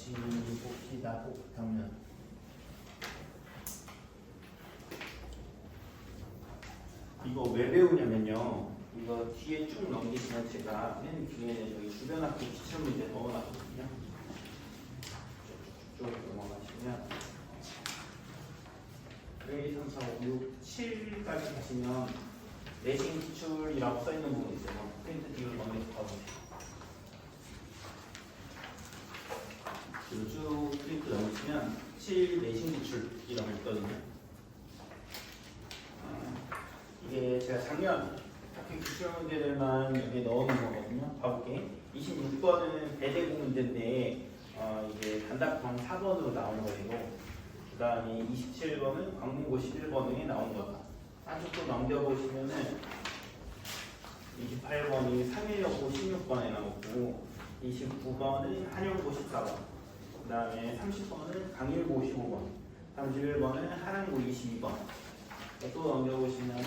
다시 봅시다. 복수평면. 이거 왜 배우냐면요. 이거 뒤에 쭉 넘기시면 제가 맨 뒤에 저희 주변 학교 기출 문제 넣어놨거든요. 쭉 넘어가시면 1, 2, 3, 4, 5, 6, 7까지 가시면 내신 기출이라고 써있는 부분이 있어요. 프린트 뒤로 넘겨서 봐보세요. 쭉 프린트 넘으시면 7 내신 기출이라고 있거든요. 이게 제가 작년 학교 기출 문제들만 여기에 넣어놓은 거거든요. 봐볼게. 26번은 배대고 문제인데 이게 단답형 4번으로 나온 거예요. 그 다음에 27번은 광문고 11번에 나온 거다. 한쪽 또 넘겨보시면은 28번이 3일여고 16번에 나오고 29번은 한영고 14번, 그 다음에 30번은 강일고 15번, 31번은 하남고 22번. 또 넘겨보시면은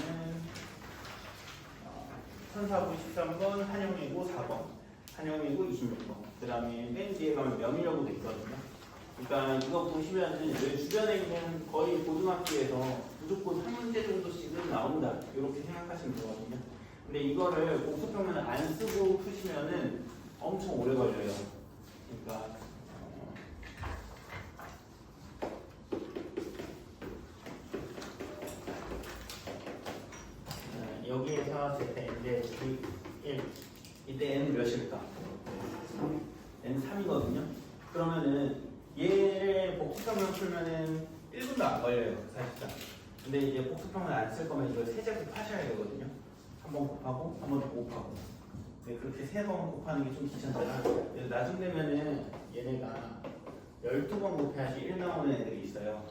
천사부 13번, 한영예고 4번, 한영예고 26번. 그 다음에 맨 뒤에 가면 명의여고도 있거든요. 그러니까 이거 보시면은 여기 주변에 있는 거의 고등학교에서 무조건 한 문제 정도씩은 나온다. 이렇게 생각하시면 되거든요. 근데 이거를 복수평면을 안 쓰고 푸시면은 엄청 오래 걸려요. 그러니까 여기에서 이제 1 이때 n은 몇일까? n은 3이거든요. 그러면은 얘를 복수평면 풀면은 1분도 안 걸려요, 사실상. 근데 이제 복수평면 안 쓸 거면 이걸 세 제곱 하셔야 되거든요. 한 번 곱하고 한 번 더 곱하고. 네, 그렇게 세 번 곱하는 게 좀 귀찮잖아. 그래서 나중 되면은 얘네가 12번 곱해야지 1 나오는 애들이 있어요.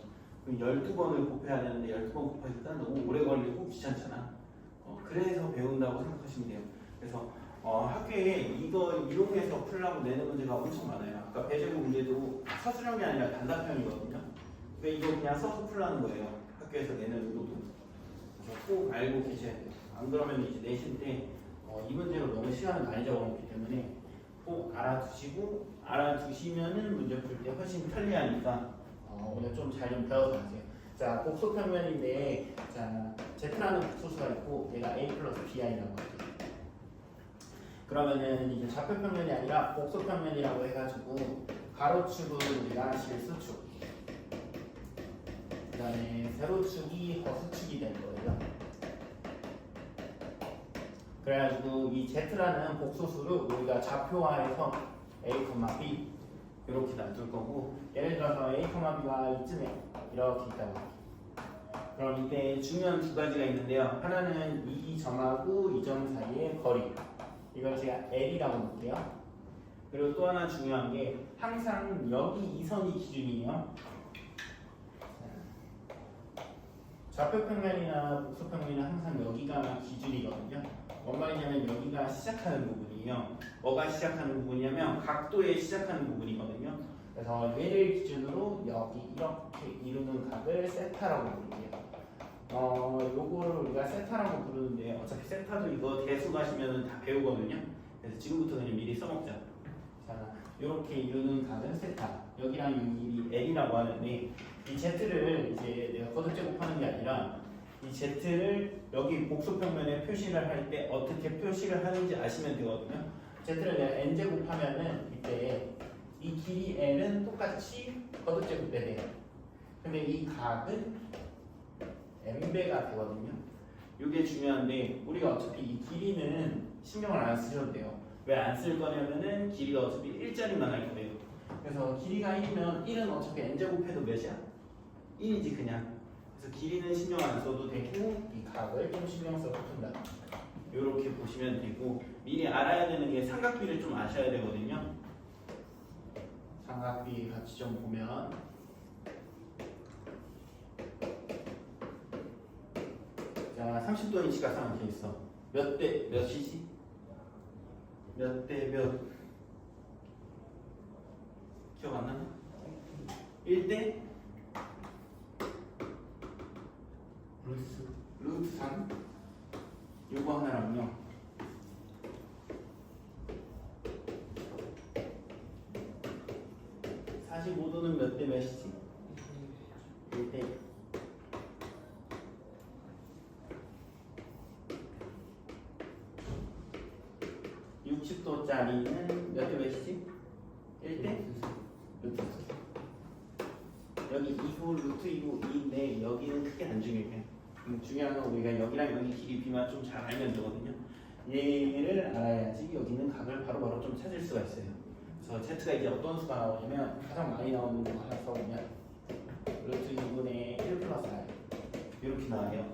그럼 12번을 곱해야 되는데 12번 곱하니까 너무 오래 걸리고 귀찮잖아. 그래서 배운다고 생각하시면 돼요. 그래서 학교에 이거 이용해서 풀라고 내는 문제가 엄청 많아요. 아까 배제곱 문제도 서술형이 아니라 단답형이거든요. 그러니까 이거 그냥 써서 풀라는 거예요. 학교에서 내는 의도도. 그래서 꼭 알고 계셔야 돼요. 안 그러면 이제 내실 때 이 문제로 너무 시간을 많이 잡아먹기 때문에 꼭 알아두시면은 문제 풀 때 훨씬 편리하니까 오늘 좀 잘 좀 배워서 가세요. 자, 복소평면인데, 자, Z라는 복소수가 있고, 얘가 A 플러스 BI라고 할게요. 그러면은 이제 좌표평면이 아니라 복소평면이라고 해가지고, 가로축은 우리가 실수축, 그 다음에 세로축이 허수축이 된 거예요. 그래가지고 이 Z라는 복소수를 우리가 좌표화해서 A, B 이렇게 놔둘 거고, 예를 들어서 A, B가 이쯤에 이렇게 있다고 할게요. 그럼 이때 중요한 두 가지가 있는데요. 하나는 이 점하고 이 점 사이의 거리. 이걸 제가 L이라고 볼게요. 그리고 또 하나 중요한 게 항상 여기 이 선이 기준이에요. 좌표평면이나 복소평면은 항상 여기가 기준이거든요. 뭔 말이냐면 여기가 시작하는 부분이에요. 뭐가 시작하는 부분이냐면 각도에 시작하는 부분이거든요. 그래서 얘를 기준으로 여기 이렇게 이루는 각을 세타라고 부를게요. 요거를 우리가 세타라고 부르는데 어차피 세타도 이거 대수 가시면은 다 배우거든요. 그래서 지금부터 그냥 미리 써먹자. 자, 이렇게 이루는 각은 세타. 여기랑 여기 L이라고 하는데 이 Z를 이제 내가 거듭제곱하는 게 아니라 이 Z를 여기 복소평면에 표시를 할 때 어떻게 표시를 하는지 아시면 되거든요. Z를 내가 n제곱하면은 이때 이 길이 L은 똑같이 거듭제곱이 돼요. 근데 이 각은 n배가 되거든요. 이게 중요한데 우리가 어차피 이 길이는 신경을 안 쓰셔도 돼요. 왜 안 쓸 거냐면은 길이가 어차피 1자리만 할 거예요. 그래서 길이가 1이면 1은 어차피 n제곱해도 몇이야? 1이지 그냥. 그래서 길이는 신경 안 써도 되고 이 각을 좀 신경 써서 푼다. 이렇게 보시면 되고 미리 알아야 되는 게 삼각비를 좀 아셔야 되거든요. 삼각비 같이 좀 보면 자 30도 인치각상 이렇게 있어. 몇 대 몇이지? 몇 대 몇? 기억 안 나나? 1대 루트 3 요거 하나랑요 45도는 몇 대 몇이지? 1대 60도짜리는 몇 대 몇이지? 1대? 루트 여기 2구 루트 2구 2인데 여기는 크게 안 중요해. 중요한 건 우리가 여기랑 여기 길이 비만 좀 잘 알면 되거든요. 얘를 알아야지 여기는 각을 바로바로 좀 찾을 수가 있어요. 그래서 Z가 이제 어떤 수가 나오냐면 가장 많이 나오는 거 하나 써보면 루트 2분의 1 플러스 R 이렇게 나와요.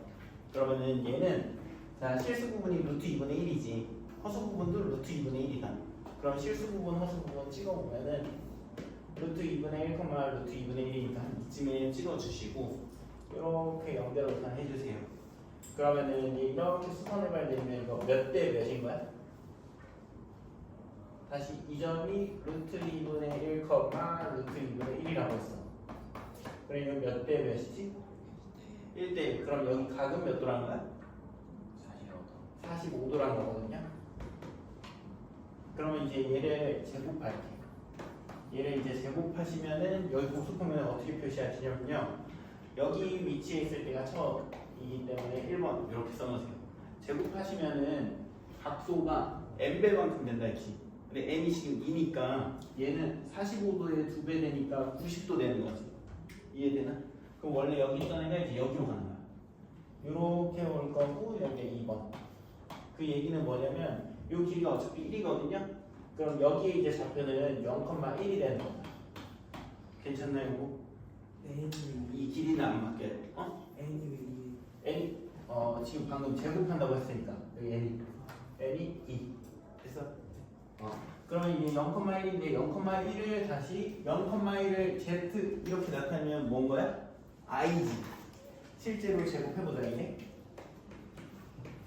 그러면은 얘는 자 실수 부분이 루트 2분의 1이지 허수 부분도 루트 2분의 1이다. 그럼 실수 부분 허수 부분 찍어보면은 루트 2분의 1, 루트 2분의 1이니까 이쯤에 찍어주시고 이렇게 연결을 해주세요. 그러면은 이렇게 수선을 발되면 이거 몇 대 몇인 거야? 다시 이 점이 루트 2분의 1, 루트 2분의 1이라고 했어. 그럼 이거 몇 대 몇이지? 1대. 그럼 여기 각은 몇 도라는 거야? 45도라는 거거든요. 그러면 이제 얘를 제곱할게. 얘를 이제 제곱하시면은 여기 복습하면 어떻게 표시하시냐면요. 여기 위치에 있을 때가 처음이기 때문에 1번 이렇게 써놓으세요. 제곱하시면은 각소가 n배만큼 된다 했지. 근데 n이 지금 2니까 얘는 45도에 2배 되니까 90도 되는 거지. 이해되나? 그럼 원래 여기 있던 애가 이제 여기로 가는 거야. 이렇게 올 거고 여기 2번. 그 얘기는 뭐냐면 이 길이가 어차피 1이거든요. 그럼 여기에 이제 좌표는 0,1이 되는 거야. 괜찮나요? 이 길이는 안 맞게. n 지금 방금 제곱한다고 했으니까 여기 n이 2 됐어? 그러면 이게 0,1인데 0,1을 다시 0,1을 z 이렇게 나타내면 뭔 거야? i지. 실제로 제곱해보자 이게.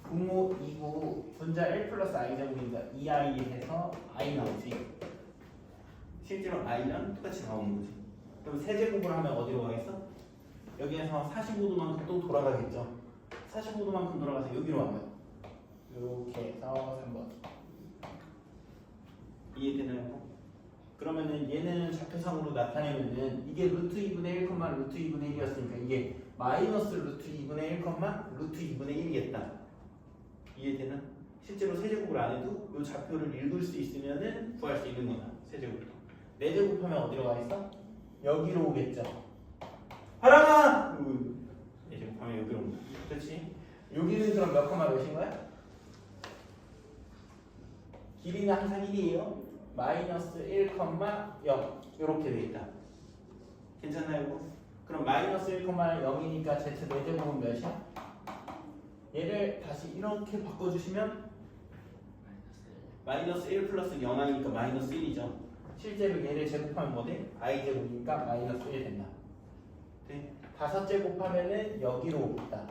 0, 5, 2, 9 분자 1 플러스 i 제곱이니까 2i 해서 i 나오지. 실제로 i랑 똑같이 나오는 거지. 그럼 세제곱을 하면 어디로 가겠어? 여기에서 45도만큼 또 돌아가겠죠. 45도만큼 돌아가서 여기로 와요. 이렇게 해서 3번. 이해되나요? 그러면은 얘는 좌표상으로 나타내면은 이게 루트 2분의 1, 루트 2분의 1이었으니까 이게 마이너스 루트 2분의 1, 루트 2분의 1이겠다. 이해되나? 실제로 세제곱을 안 해도 이 좌표를 읽을 수 있으면은 구할 수 있는 거다. 세제곱. 4제곱하면 어디로 가 있어? 여기로 오겠죠. 하랑아! 4제곱하면 여기로 온다. 그렇지? 여기는 그럼 몇 컴마 몇인 거야? 길이는 항상 1이에요. 마이너스 1, 0 이렇게 돼 있다. 괜찮나요? 그럼 마이너스 1, 0이니까 z 4제곱은 몇이야? 얘를 다시 이렇게 바꿔주시면 마이너스 1 플러스 0i니까 마이너스 1이죠. 실제로 얘를 제곱하면 뭐돼? i 제곱이니까 마이너스 1이 된다. 네. 5제곱하면은 여기로 오겠다.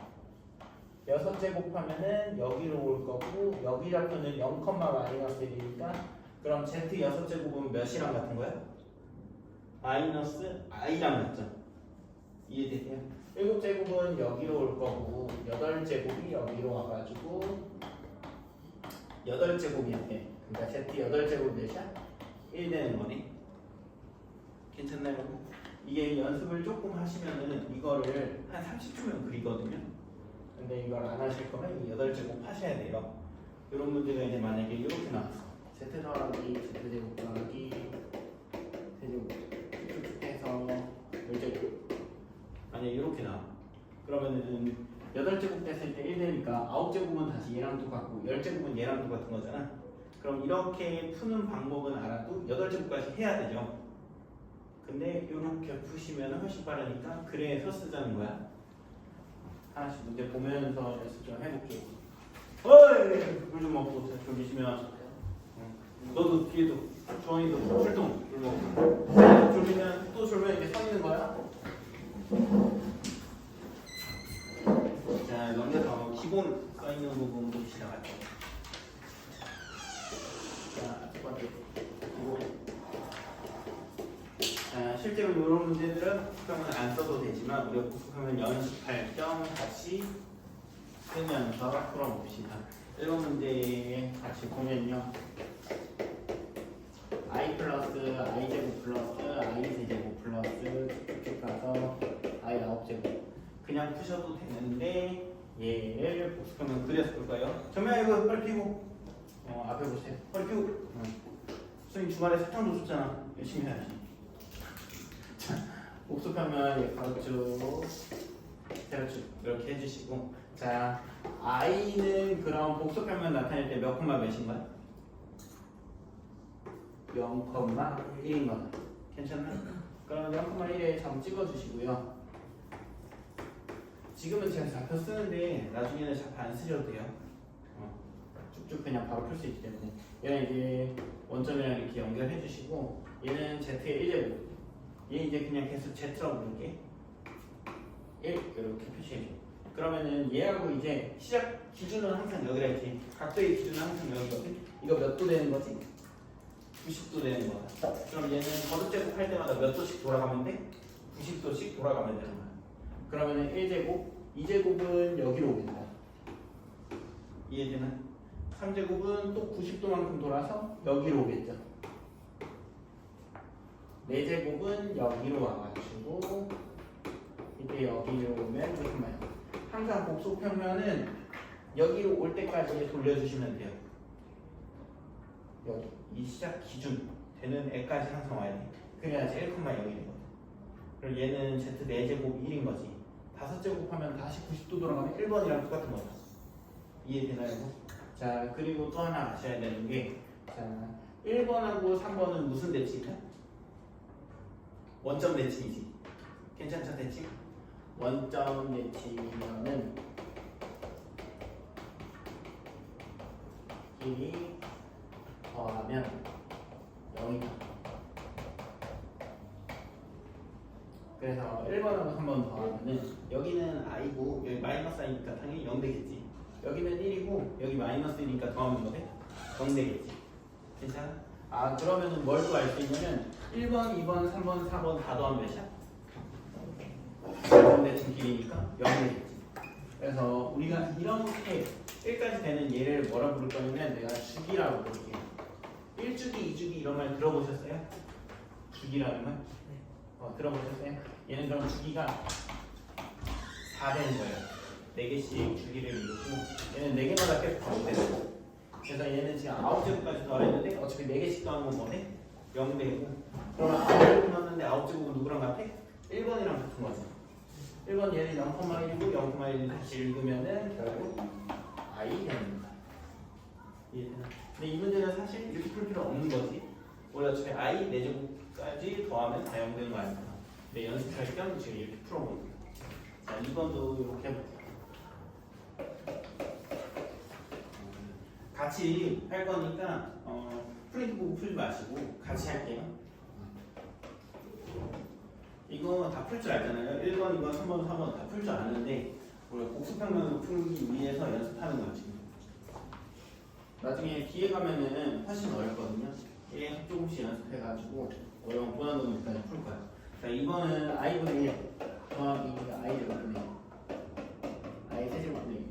6제곱하면은 여기로 올 거고 여기 좌표는 0, 마이너스 1이니까 그럼 z 6제곱은 몇이랑 같은 거야? 마이너스 i랑 같죠? 이해되세요? 7제곱은 여기로 올 거고 8제곱이 여기로 와가지고 8제곱이었대. 그러니까 z 8제곱 몇이야? 1 되는 거네. 괜찮나요? 이게 연습을 조금 하시면은 이거를 한 30초면 그리거든요. 근데 이걸 안 하실 거면 이 8제곱 하셔야 돼요. 이런 문제가 이제 만약에 이렇게 나왔어. z 더하기 z제곱 더하기 세제곱 해서 10제곱 만약에 이렇게 나와. 그러면은 8제곱 됐을 때 1 되니까 9제곱은 다시 얘랑 똑같고 10제곱은 얘랑 똑같은 거잖아. 그럼 이렇게 푸는 방법은 알아도 8제곱까지 해야 되죠. 근데 이렇게 푸시면 훨씬 빠르니까 그래서 쓰자는 거야. 하나씩 문제 보면서 연습 좀 해볼게요. 어이! 물 좀 먹고 졸리시면 너도 뒤에도 주원이도 출동 물 먹고 졸리면 또 졸면 이렇게 서 있는 거야. 자, 넘겨서 기본 써 있는 부분부터 시작할게요. 자, 첫 번째 기본. 자, 실제로 이런 문제들은 수평은 안 써도 되지만 우리가 복습하면 연습할 겸 같이 쓰면서 풀어봅시다. 1번 문제 같이 보면요. i 플러스 i 제곱 플러스 i 세제곱 그리셔도 되는데 얘를 복습평면 그려서 볼 거예요. 정면 이거 빨리 피고 앞에 보세요. 빨리 피고. 선생님 주말에 사탕도 줬잖아. 열심히 해야지. 자, 복습평면 가로축, 세로축 이렇게 해주시고, 자 i는 그럼 복습평면 나타낼 때 몇 콤마 몇인 거야? 0,1인 거야. 괜찮나? 그럼 0,1에 점 찍어주시고요. 지금은 제가 좌표 쓰는데 나중에는 좌표 안 쓰셔도 돼요. 쭉쭉 그냥 바로 풀 수 있기 때문에. 얘는 이제 원점이랑 이렇게 연결해 주시고, 얘는 z의 1제곱, 얘 이제 그냥 계속 z라고 부를게. 1 이렇게 표시해줘. 그러면은 얘하고 이제 시작 기준은 항상 여기라 했지. 각도의 기준은 항상 여기거든. 이거 몇 도 되는 거지? 90도 되는 거다. 그럼 얘는 거듭제곱 할 때마다 몇 도씩 돌아가면 돼? 90도씩 돌아가면 되는 거야. 그러면은 1제곱, 2제곱은 여기로 오겠다. 이해되나? 3제곱은 또 90도만큼 돌아서 여기로 오겠죠. 4제곱은 여기로 와가지고 이때 여기로 오면 이렇게 말이야. 항상 복소평면은 여기로 올 때까지 돌려주시면 돼요. 여기 이 시작 기준 되는 애까지 항상 와야 돼. 그래야지 1,0이 되거든. 그럼 얘는 z 4제곱 1인 거지. 5제곱 하면 다시 90도 돌아가면 1번이랑 똑같은 거다. 이해되나요? 자, 그리고 또 하나 아셔야 되는 게, 자 1번하고 3번은 무슨 대칭이야? 원점 대칭이지. 괜찮죠 대칭? 원점 대칭이면은 이 더하면 0이다. 그래서 1번하고 3번 더하면은 여기는 i고 여기 마이너스 i니까 당연히 0 되겠지. 여기는 1이고 여기 마이너스 1이니까 더하면 뭐 돼? 0 되겠지. 괜찮아? 아 그러면은 뭘 또 알 수 있냐면 1번, 2번, 3번, 4번 다 더하면 몇이야? 0 대칭 길이니까 0 되겠지. 그래서 우리가 이렇게 1까지 되는 얘를 뭐라 부를 거냐면 내가 주기라고 부를게요. 1주기, 2주기 이런 말 들어보셨어요? 주기라는 말? 들어보셨어요? 얘는 그럼 주기가 4 되는 거예요. 4개씩 주기를 이루고 얘는 4개마다 계속 더하고 그래서 얘는 지금 9제곱까지 더했는데 어차피 4개씩 더하면 뭐네? 0 되고 그러면 9제곱 넣었는데 9제곱은 누구랑 같아? 1번이랑 같은 거지. 1번 얘는 0,1이고 0,1을 다시 읽으면은 결국 i 되는 거야. 이해되나? 근데 이 문제는 사실 이렇게 풀 필요 없는 거지. 원래 어차피 i 4제곱까지 더하면 다 0 되는 거 아니야. 근데 연습할 겸 지금 이렇게 풀어보는 거야. 자, 2번도 이렇게 해볼게요. 같이 할 거니까 프린트 보고 풀지 마시고 같이 할게요. 이거 다 풀 줄 알잖아요. 1번, 2번, 3번, 4번 다 풀 줄 아는데 우리가 복습평면으로 풀기 위해서 연습하는 거야 지금. 나중에 뒤에 가면은 훨씬 어렵거든요. 얘 조금씩 연습해가지고 어려운 고난 놈들까지 풀 거야. 자, 2번은 i분의 1 더하기 i 제곱분의 1 i 세제곱분의 1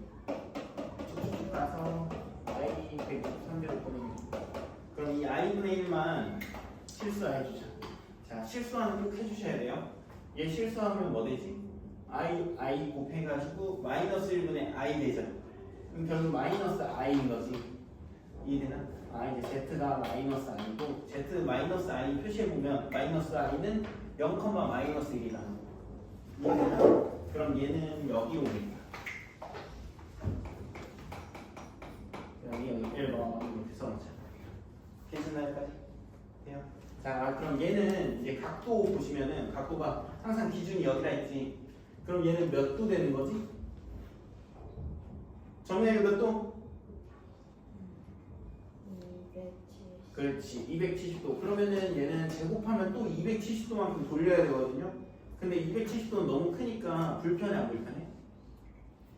쭉쭉 가서 i 163제곱분의 1 그럼 이 i분의 1만 실수해주자. 자, 실수하는 꼭 해주셔야 돼요. 얘 실수하면 뭐 되지? i 곱해가지고 마이너스 1분의 i 되죠. 그럼 결국 마이너스 i인 거지. 이해되나? 이제 z가 마이너스 i고 z 마이너스 i 표시해보면 마이너스 i는 0, 마이너스 1이다. 이해되나? 그럼 얘는 여기 오겠다. 여기 1번 이렇게 써놓자. 괜찮나요까지? 돼요? 자, 그럼 얘는 이제 각도 보시면은 각도가 항상 기준이 여기다 있지. 그럼 얘는 몇 도 되는 거지? 정리해 몇 도? 270. 그렇지, 270도. 그러면은 얘는 제곱하면 또 270도만큼 돌려야 되거든요. 근데 270도는 너무 크니까 불편해 안 불편해?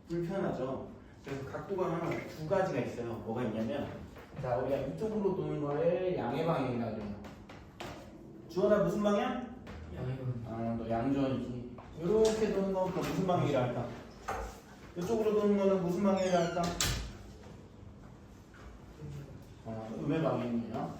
불편하죠. 그래서 각도가 두 가지가 있어요. 뭐가 있냐면, 자 우리가 이쪽으로 도는 거를 양의 방향이라고 해요. 주원아 무슨 방향? 너 양주원이지. 이렇게 도는 건 그럼 무슨 방향이라 할까? 이쪽으로 도는 거는 무슨 방향이라 할까? 음의 방향이에요.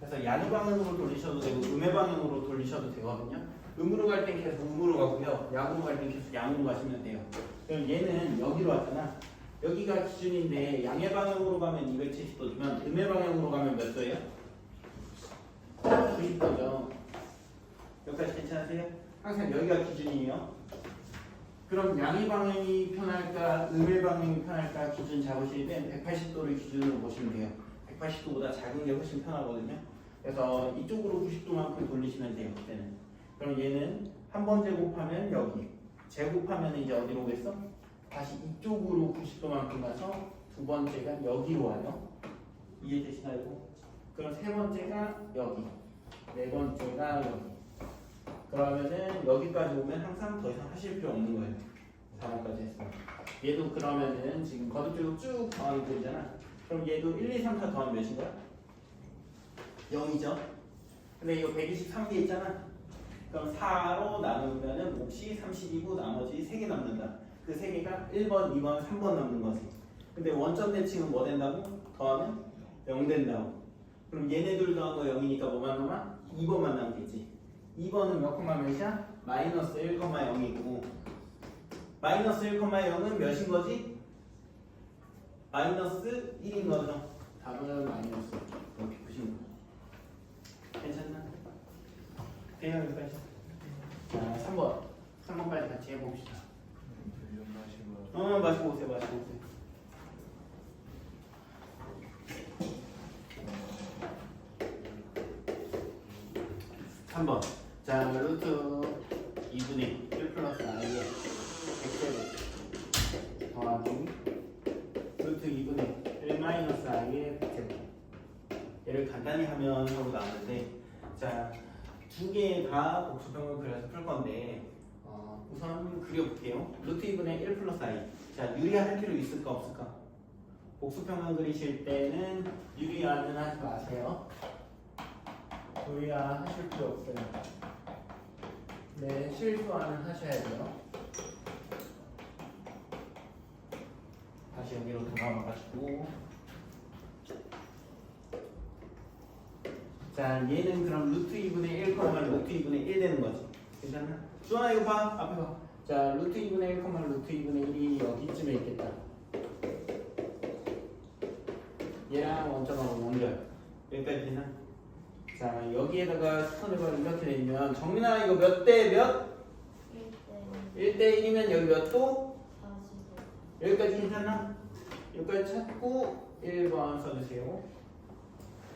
그래서 양의 방향으로 돌리셔도 되고 음의 방향으로 돌리셔도 되거든요. 음으로 갈 땐 계속 음으로 가고요. 양으로 갈 땐 계속 양으로 가시면 돼요. 그럼 얘는 여기로 왔잖아. 여기가 기준인데 양의 방향으로 가면 270도지만 음의 방향으로 가면 몇 도예요? 90도죠. 여기까지 괜찮으세요? 항상 여기가 기준이에요. 그럼 양의 방향이 편할까 음의 방향이 편할까 기준 잡으실 때 180도를 기준으로 보시면 돼요. 180도보다 작은 게 훨씬 편하거든요. 그래서 이쪽으로 90도만큼 돌리시면 돼요. 그때는. 그럼 얘는 한 번 제곱하면 여기, 제곱하면 이제 어디로 오겠어? 다시 이쪽으로 90도만큼 가서 두 번째가 여기로 와요. 이해되시나요? 그럼 세 번째가 여기, 네 번째가 여기. 그러면은 여기까지 오면 항상 더 이상 하실 필요 없는 거예요. 4번까지 했어요. 얘도 그러면은 지금 거듭적으로 쭉 더하게 되잖아. 그럼 얘도 1, 2, 3, 4 더하면 몇인 거야? 0이죠. 근데 이거 123개 있잖아. 그럼 4로 나누면은 몫이 30이고 나머지 3개 남는다. 그 3개가 1번, 2번, 3번 남는 거지. 근데 원점 대칭은 뭐 된다고? 더하면 0 된다고. 그럼 얘네들 더한 거 0이니까 뭐만 남아? 2번만 남겠지. 2번은 몇 콤마 몇이야? 마이너스 1,0이고 마이너스 1,0은 몇인 거지? 마이너스 1인 거죠. 답은 마이너스 이렇게 보시면 돼요. 괜찮나? 돼요 여기까지. 자 3번까지 같이 해봅시다. 마시고 오세요. 마시고 오세요. 3번. 자, 루트 2분의 1 플러스 i의 100제곱 더하기 루트 2분의 1 마이너스 i의 100제곱. 얘를 간단히 하면 하고 나왔는데, 자, 두 개 다 복수평을 그려서 풀 건데, 우선 그려볼게요. 루트 2분의 1 플러스 i. 자, 유리할 필요 있을까 없을까? 복수평을 그리실 때는 유리화는 하지 마세요. 유리화 하실 필요 없어요. 네, 실수화는 하셔야 돼요. 다시 여기로 돌아와가지고, 자, 얘는 그럼 루트 2분의 1, 루트 2분의 1 되는 거지. 괜찮나? 주원아 이거 봐. 앞에 봐. 자, 루트 2분의 1, 루트 2분의 1이 여기쯤에 있겠다. 얘랑 원점하고 연결. 여기까지 되나? 자, 여기에다가 수선해버리면 이렇게 되면 정민아 이거 몇 대 몇? 1대 1이면 여기 몇 도? 45. 여기까지 괜찮나? 여기까지 찾고 1번 써주세요.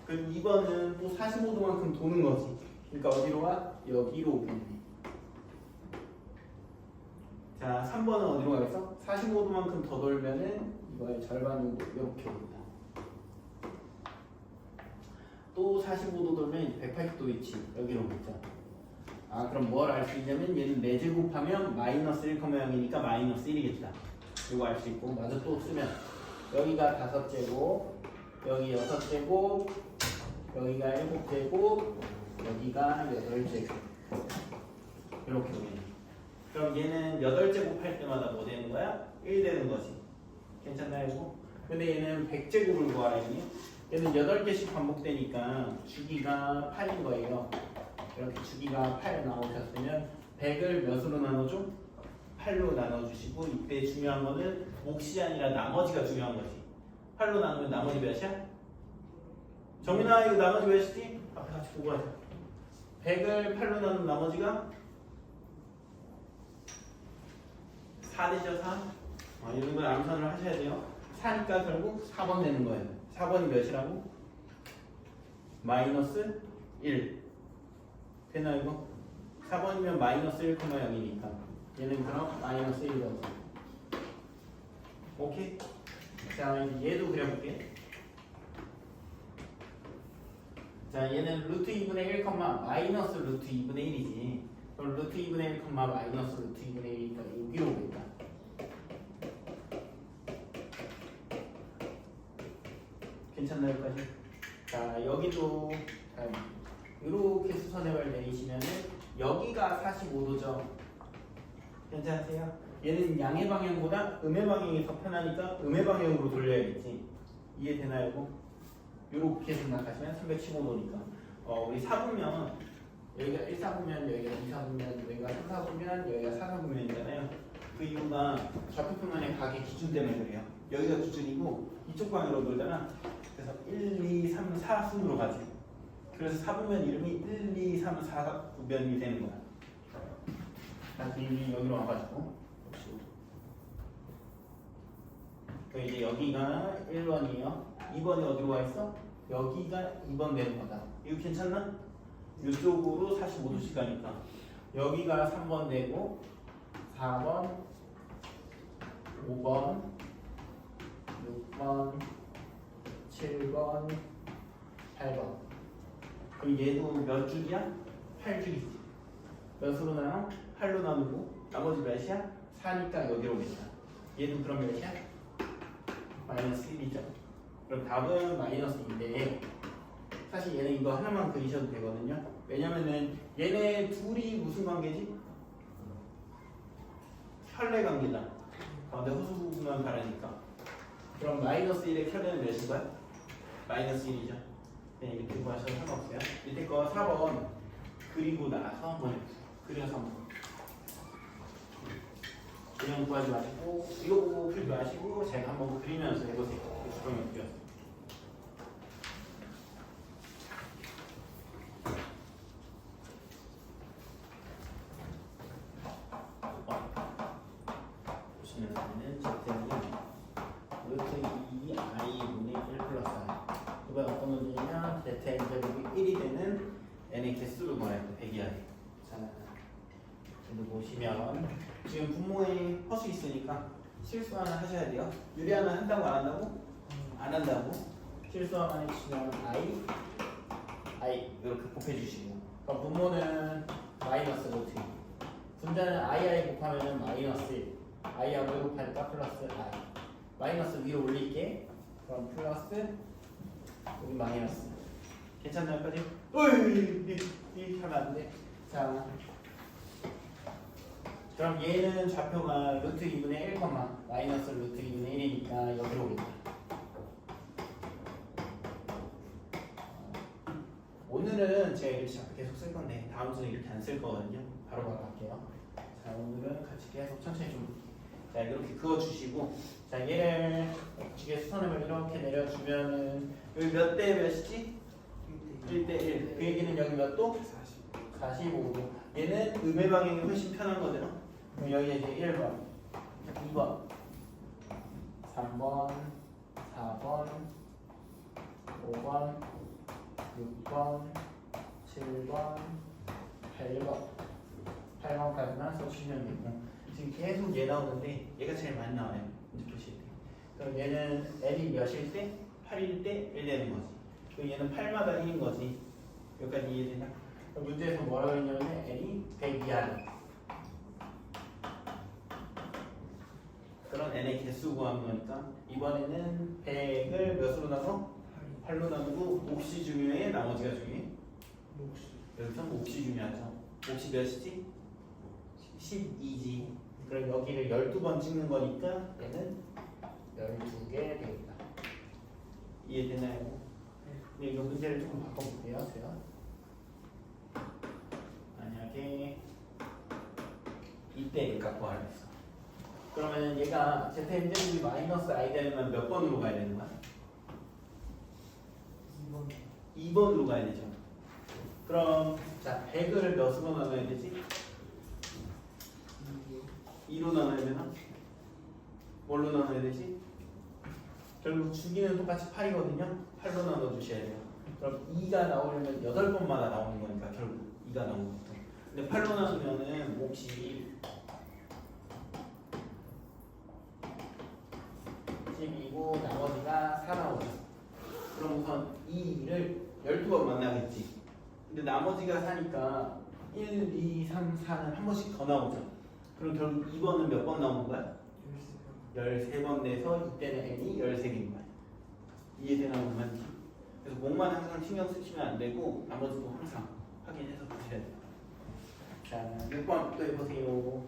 그럼 2번은 또 45도만큼 도는 거지. 그러니까 어디로 와? 여기로 오겠네. 자, 3번은 어디로 가겠어? 45도만큼 더 돌면은 이거의 절반 정도 이렇게 옵니다. 또 45도 돌면 180도 위치 여기로 오겠죠. 아, 그럼 뭘 알 수 있냐면 얘는 4제곱하면 마이너스 1,0이니까 마이너스 1이겠다. 이거 알 수 있고, 마저 또 쓰면 여기가 5제곱, 여기 6제곱, 여기가 7제곱, 여기가 8제곱. 이렇게 오겠네. 그럼 얘는 8제곱 할 때마다 뭐 되는 거야? 1 되는 거지. 괜찮나요 이거? 근데 얘는 100제곱을 구하라 했니? 얘는 8개씩 반복되니까 주기가 8인 거예요. 이렇게 주기가 8 나오셨으면 100을 몇으로 나눠줘? 8로 나눠주시고, 이때 중요한 거는 몫이 아니라 나머지가 중요한 거지. 8로 나누면 나머지 몇이야? 정민아 이거 나머지 몇이지? 앞에 같이 보고 하자. 100을 8로 나누면 나머지가 4 되죠. 4? 이런 걸 암산을 하셔야 돼요. 4니까 결국 4번 되는 거예요. 4번이 몇이라고? 마이너스 1 되나 이거? 4번이면 마이너스 1,0이니까 얘는 그럼 마이너스 1이라고. 오케이? 자, 이제 얘도 그려볼게. 자, 얘는 루트 2분의 1, 마이너스 루트 2분의 1이지. 그럼 루트 2분의 1, 마이너스 루트 2분의 1이니까 여기로 오겠다. 괜찮나요, 여기까지? 자, 여기도 이렇게 수선해발 내리시면은 여기가 45도죠. 괜찮으세요? 얘는 양의 방향보다 음의 방향이 더 편하니까 음의 방향으로 돌려야겠지. 이해되나요? 이렇게 생각하시면 315도니까. 우리 4분면 여기가 1, 4분면 여기가 2, 4분면 여기가 3, 4분면 여기가 4, 4분면이잖아요. 그 이유가 좌표평면의 각의 기준 때문에 그래요. 여기가 기준이고 이쪽 방향으로 돌잖아. 그래서 1, 2, 3, 4순으로 가지. 그래서 4분면 이름이 1, 2, 3, 4분면이 되는 거야. 다시 여기로 와가지고 그 이제 여기가 1번이에요. 2번이 어디로 와 있어? 여기가 2번 되는 거다. 이거 괜찮나? 이쪽으로 45도씩 가니까 여기가 3번 되고 4번, 5번, 6번, 7번, 8번. 그럼 얘도 몇 줄이야? 8줄이지. 몇으로 나눠? 8로 나누고 나머지 몇이야? 4니까 여기로 오겠다. 얘도 그럼 몇이야? 마이너스 1이죠. 그럼 답은 마이너스 2인데 사실 얘는 이거 하나만 그리셔도 되거든요. 왜냐면은 얘네 둘이 무슨 관계지? 혈내 관계다. 가운데 호수부만 다르니까. 그럼 마이너스 1의 혈내는 몇인 거야? 마이너스 1이죠. 네, 이렇게 구하셔도 상관없어요. 밑에 거 4번 그리고 나서 한번 그려서 한번 그냥 구하지 마시고 이거 보고 풀지 마시고 제가 한번 그리면서 해보세요. 주변에 그렸어요. 보시면 되는 z는 루트 2i분의 1 플러스 i. 이번 어떤 문제냐면 z의 제곱이 1이 되는 n의 개수를 구해야 돼. 100이 아니고. 자, 여기 보시면 지금 분모에 허수 있으니까 실수 하나 하셔야 돼요. 유리 하나 한다고 안 한다고? 안 한다고. 실수 하나 해주시면 i 이렇게 곱해 주시고. 그럼 분모는 마이너스 루트 2. 분자는 i 곱하면 마이너스 1. i하고 1 곱하니까 플러스 i. 마이너스 위로 올릴게. 그럼 플러스 여기 마이너스. 괜찮나요, 여기까지? 어이, 이 하면 안 돼. 자, 그럼 얘는 좌표가 루트 2분의 1, 마이너스 루트 2분의 1이니까 여기로 오겠다. 오늘은 제가 이렇게 자꾸 계속 쓸 건데 다음 주는 이렇게 안 쓸 거거든요. 바로 갈게요. 자, 오늘은 같이 계속 천천히 좀 자, 이렇게 그어주시고 자, 얘를 지게 수선음을 이렇게 내려주면은 여기 몇 대 몇이지? 1대1. 그 얘기는 여기 몇 도? 45도. 얘는 음의 방향이 훨씬 편한 거잖아. 그럼 여기 이제 1번, 2번, 3번, 4번, 5번, 6번, 7번, 8번, 8번까지만 써주시면 되고 지금 계속 얘 나오는데 얘가 제일 많이 나와요. 이제 보실 때. 그럼 얘는 n이 몇일 때? 8일 때 1 되는 거지. 그럼 얘는 8마다 1인 거지. 여기까지 이해되나? 문제에서 뭐라고 했냐면 n이 100 이하다. 그런 n의 개수 구하는 거니까 이번에는 100을 몇으로 나눠? 8로 나누고 몫이 중요해? 나머지가 중요해? 여기서 몫이 중요하죠. 몫이 몇이지? 12지. 그럼 여기를 12번 찍는 거니까 얘는 12개 되겠다. 이해되나요? 근데 이거 문제를 조금 바꿔볼게요. 제가 만약에 이때 갖고 하랬어. 그러면 얘가 z의 제곱이 마이너스 i 되면 몇 번으로 가야 되는 거야? 2번으로 가야 되죠. 그럼 자 100을 몇으로 나눠야 되지? 2로 나눠야 되나? 뭘로 나눠야 되지? 결국 주기는 똑같이 8이거든요. 8로 나눠 주셔야 돼요. 그럼 2가 나오려면 8번마다 나오는 거니까 결국 2가 나오는 거죠. 근데 8로 나누면은 몫이 10이고 나머지가 4 나오죠. 그럼 우선 2를 12번 만나겠지. 근데 나머지가 4니까 1, 2, 3, 4는 한 번씩 더 나오죠. 그럼 결국 2번은 몇 번 나오는 거야? 13번 내서 이때는 n이 13개인 거야. 이해되나 보면. 그래서 목만 항상 신경 쓰시면 안 되고 나머지도 항상 확인해서 보셔야 돼요. 자, 6번 또 해보세요.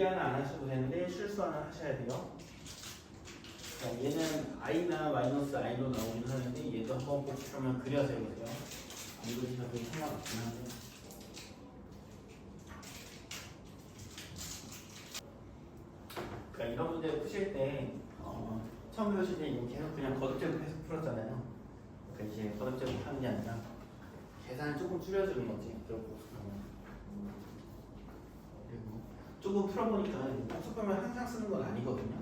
유리 하나 안 하셔도 되는데 실수 하나 하셔야 돼요. 자, 얘는 i나 마이너스 i로 나오긴 하는데 얘도 한번 꼭 그러면 그려서 해보세요. 안 그리셔도 상관없긴 한데. 그러니까 이런 문제 푸실 때 처음 배우실 때 이거 계속 그냥 거듭제곱해서 풀었잖아요. 그러니까 이제 거듭제곱 하는 게 아니라 계산을 조금 줄여주는 거지. 그리고 조금 풀어보니까 복습하면 항상 쓰는 건 아니거든요.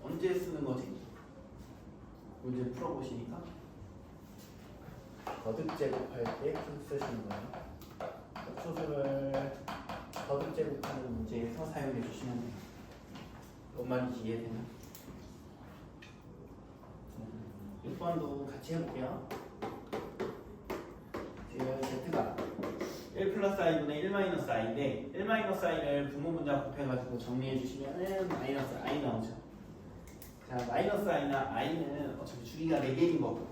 언제 쓰는 거지? 문제 풀어보시니까 거듭제곱할 때 쓰시는 거예요. 소수를 거듭제곱하는 문제에서 사용해 주시면 돼요. 뭔 말인지 이해되나? 6번도 같이 해볼게요. 지금 Z가 1 플러스 i분의 1 마이너스 i인데 1 마이너스 i를 분모분자 곱해가지고 정리해 주시면은 마이너스 i 나오죠. 자, 마이너스 i나 i는 어차피 주기가 4개인 거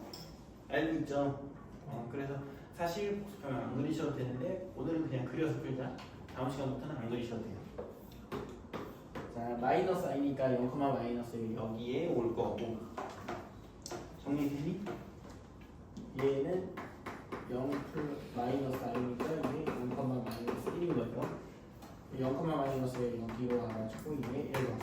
알고 있죠? 그래서 사실 복습하면 안 그리셔도 되는데 오늘은 그냥 그려서 풀자. 다음 시간부터는 안 그리셔도 돼요. 자, 마이너스 i니까 0, 마이너스 1 여기에 올 거고 정리되니? 얘는 0 마이너스 i니까 이게 0, 마이너스 1인 거죠. 0, 마이너스 1 여기로 와가지고 이게 1번.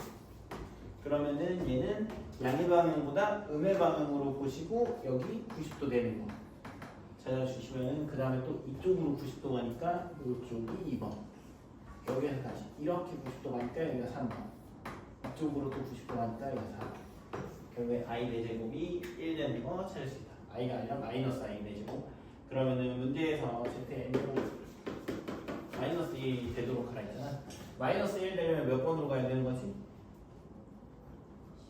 그러면은 얘는 양의 방향보다 음의 방향으로 보시고 여기 90도 되는 거 찾아주시면 그 다음에 또 이쪽으로 90도 가니까 이쪽이 2번. 여기에서 다시 이렇게 90도 가니까 여기가 3번. 이쪽으로 또 90도 가니까 여기가 4번. 결국에 i 4제곱이 1 되는 거 찾을 수 있다. i가 아니라 마이너스 i 4제곱. 그러면은 문제에서 zn제곱 마이너스 1이 되도록 하라 했잖아. 마이너스 1 되려면 몇 번으로 가야 되는 거지?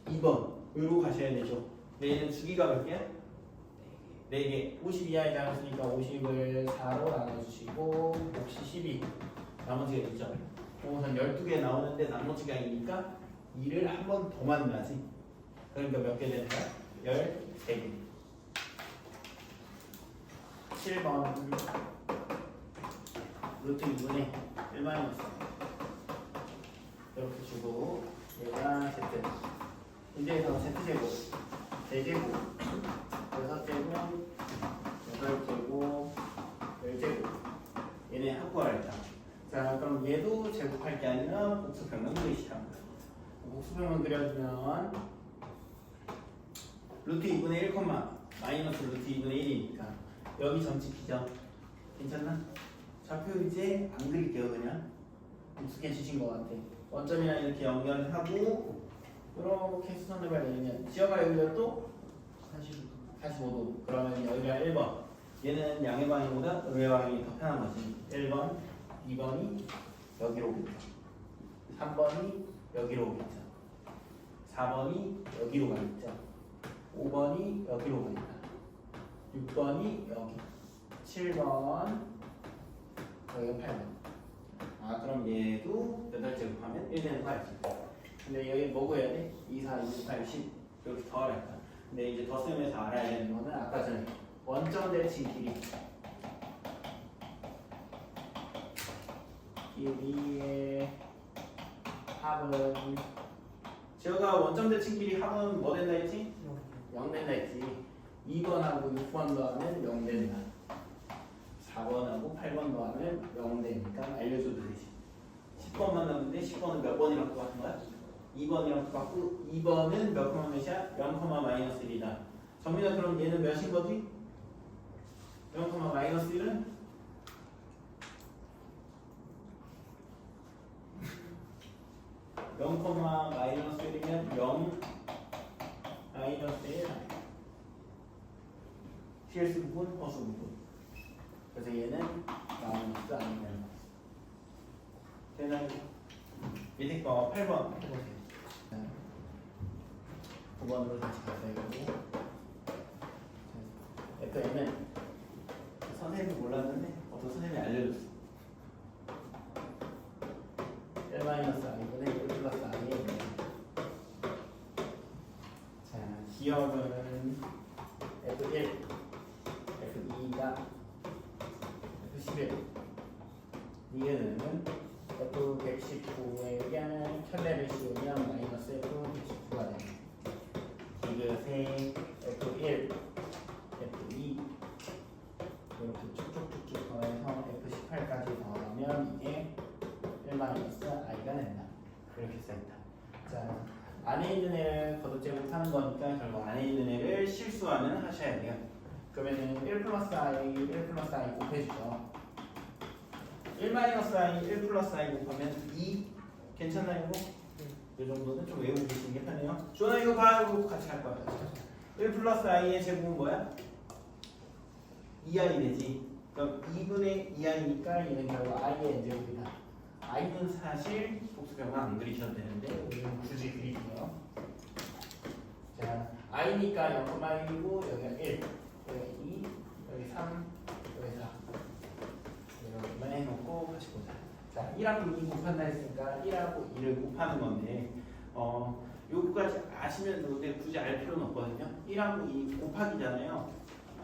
2번으로 가셔야 되죠. 근데 얘는 주기가 몇 개야? 4개. 50 이하이지 않았으니까 50을 4로 나눠주시고 몫이 12. 나머지가 있죠. 우선 12개 나오는데 나머지가 2니까 2를 한 번 더 만나지. 그러니까 몇 개 되는 거야? 13개. 7번 루트 2분의 1 마이너스 이렇게 주고 얘가 z 문제에서 z제곱 4제곱 6제곱 8제곱 10제곱 얘네 합구하라 했다. 자, 그럼 얘도 제곱할 게 아니라 복수평면 그리시라는 거야. 복수평면 그려주면 루트 2분의 1, 마이너스 루트 2분의 1이니까 여기 점집히죠. 괜찮나? 좌표 이제 안 그릴게요. 그냥 익숙해지신 것 같아. 원점이랑 이렇게 연결하고 이렇게 수선을 내리면 지어가 여기가 또 45도. 그러면 여기가 1번. 얘는 양의 방향보다 음의 방향이 더 편한 거지. 1번, 2번이 여기로 오겠죠. 3번이 여기로 오겠죠. 4번이 여기로 가겠죠. 5번이 여기로 가겠다. 6번이 여기. 7번 여기가 8번. 아, 그럼 얘도 8제곱하면 1 되는 거 알지? 근데 여기 뭐 구해야 돼? 2, 4, 6, 8, 10 이렇게 더하랄까. 근데 이제 더 쓰면서 알아야 되는 거는 아까 전에 원점 대칭 길이의 합은 제가 원점 대칭 길이 합은 뭐 된다 했지? 0 된다 했지. 2번하고 6번 더하면 0 된다. 4번하고 8번 더하면 0 되니까 알려줘도 되지. 10번 만났는데 10번은 몇 번이랑 똑같은 거야? 2번이랑 똑같고 2번은 몇 콤마 몇이야? 0, 마이너스 1이다. 정민아 그럼 얘는 몇인 거지? 0, 마이너스 1은? 마이너스 1이면 0 마이너스 1 실수 부분, 허수 부분. 그래서 얘는 마이너스 아니면 되나요? 밑에 거 8번 해보세요. 9번으로 다시 가세요. 또 얘는 선생님이 몰랐는데 어떤 선생님이 알려줬어. 1 마이너스 i분의 1 플러스 i에 자, 기억은 F1, F2가 F11 이게는 F119에 의한 켤레를 씌우면 마이너스 F119가 됩니다. 디귿의 F1, F2 이렇게 쭉쭉쭉쭉 더해서 F18까지 더하면 이게 1 마이너스 i가 된다. 이렇게 써있다. 자, 안에 있는 애를 걷어제곱하는 거니까 결국 안에 있는 애를 실수하는 하셔야 돼요. 그러면은 1 플러스 i, 1 플러스 i 곱해주죠. 1 마이너스 i, 1 플러스 i 곱하면 2 괜찮나요? 이 정도는 좀 외우고 계시는 게 편해요. 주원아 이거 봐. 이거 같이 할 거야. 1 플러스 i의 제곱은 뭐야? 2i 되지. 그럼 2분의 2i니까 얘는 결국 i의 n제곱이다. i는 사실 복수경화 안 그리셔도 되는데 우리는 굳이 그릴게요. 자, i니까 0,1이고 여기가 1, 여기가 2, 여기 3, 여기 4 이렇게만 해놓고 같이 보자. 자, 1하고 2 곱한다 했으니까 1하고 2를 곱하는 건데 요거까지 아시면 되는데 굳이 알 필요는 없거든요. 1하고 2 곱하기잖아요.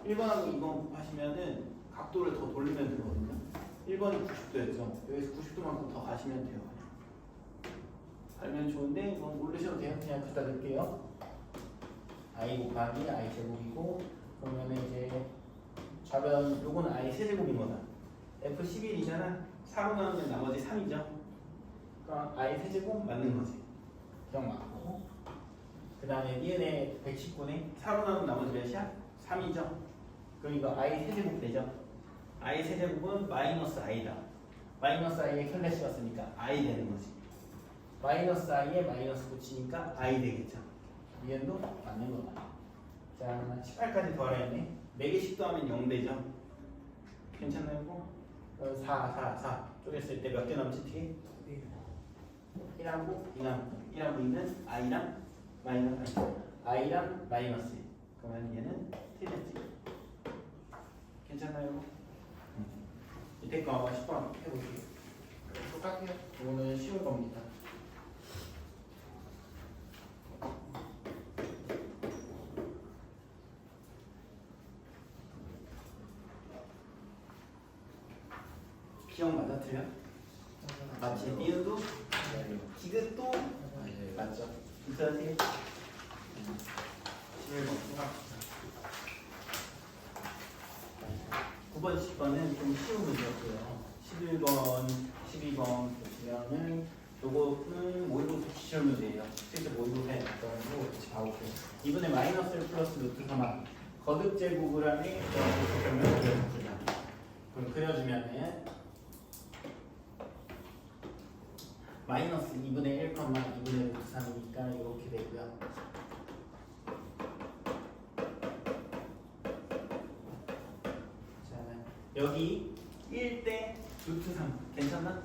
1번하고 2번 곱하시면은 각도를 더 돌리면 되거든요. 1번이 90도였죠. 여기서 90도만큼 더 가시면 돼요. 알면 좋은데 이건 모르셔도 돼요. 그냥 갖다 넣을게요. i 곱하기 i 제곱이고 그러면 이제 좌변 요거는 i 세제곱인 거다. F11이잖아. 4로 나누면 나머지 3이죠. 그럼 i 세제곱 맞는 거지. 기억 맞고 그 다음에 얘네 119네. 4로 나누면 나머지 몇이야? 3이죠. 그럼 이거 i 세제곱 되죠. i 세제곱은 마이너스 i다. 마이너스 i에 켤레 씌웠으니까 i 되는 거지. 마이너스 i에 마이너스 붙이니까 i 되겠죠. 이해도 맞는 거다. 자, 18까지 더하라 했네. 4개 10도 하면 0 되죠. 괜찮나요? 4 쪼갰을 때 몇 개 남지 뒤에? 1하고 2하고 2는 i랑 마이너스 i랑 마이너스. 그러면 얘는 틀렸지. 괜찮나요? 이때 거 10번 해볼게요. 똑같아요. 이거는 쉬운 겁니다. 기억 맞아 틀려? 맞지? 니은도? 디귿도? 맞죠? 이사하세요? 11번 생각합시다. 9번, 10번은 좀 쉬운 문제였고요. 11번, 12번 보시면은 요거는 모의고사 기출 문제예요. 실제 모의고사에 나왔던 같이 봐볼게요. 이번에 마이너스 1 플러스 루트 3하 거듭 제곱을 하니 그러면 그려줍니다. 그럼 그려주면은 마이너스 2분의 1, 2분의 루트 3이니까 이렇게 되고요. 자, 여기 1대 루트 3 괜찮나?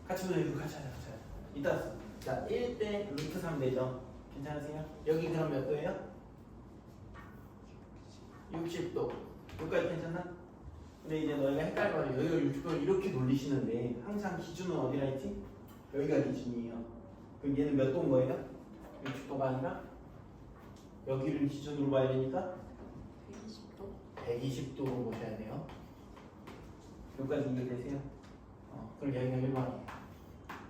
같이 보자. 이거 같이 하자. 이따 써. 자, 1대 루트 3 되죠? 괜찮으세요? 여기 그럼 몇 도예요? 60도. 여기까지 괜찮나? 근데 이제 너희가 헷갈려가지고 여기가 60도 이렇게 돌리시는데 항상 기준은 어디라 했지? 여기가 기준이에요. 그럼 얘는 몇 도인 거예요? 60도가 아니라 여기를 기준으로 봐야 되니까 120도로 보셔야 돼요. 여기까지 이해되세요? 그럼 여기가 1번이에요.